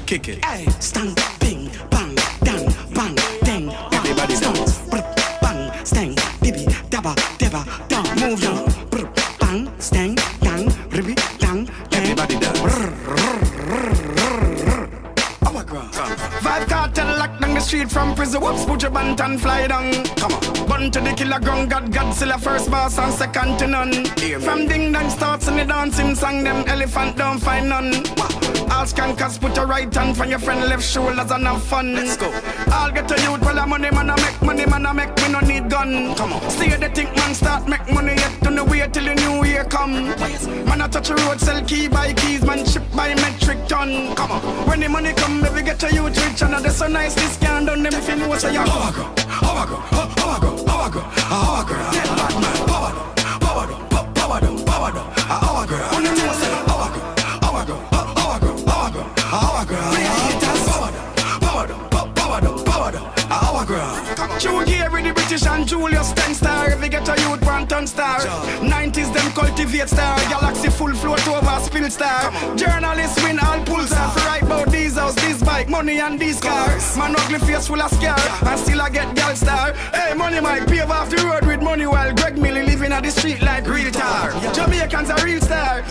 kick it. Hey, stand, bing, bang, dang, bang, ding. Everybody dance. Bang, stang, dibby, dabba, debba, down, move down. Bang, stang, dang, ribby, dang, Everybody dance. Oh my God. Five cartel lock down the street from prison. Whoops, put your band and fly down. Come on. Bun to the killer ground. Godzilla first boss and second to none. From ding dong starts and the dancing song. Them elephant don't find none. All skankers put your right hand from your friend left shoulders and have fun. Let's go. All get to youth, well, money man I make, me no need gun. Come on. See the think man start make money yet, don't wait till the new year come. Man I touch a road, sell key by keys, man ship by metric ton. Come on. When the money come, baby get your youth rich, and that's so nice discount on them if you know what you How I go? How I go? How I go? How I go? How I go? Yeah, Batman. Power down. Power down. Power down. Power down. How I go? When you know what how I go? How I go? How I go? How I go? How I go? Power down. Power down. Power down. Power down. How I go? True year with the British and Julius 10 star. If you get a youth one ton star. 90s them cultivate star. Galaxy full float over spill star. Journalists win all pulls off. Right about these house, this bike, money and these cars. Man ugly face full of scar. And still I get gal star. Hey, money might pave off the road with money while Greg Millie living at the street like real tar. Jamaicans a real star.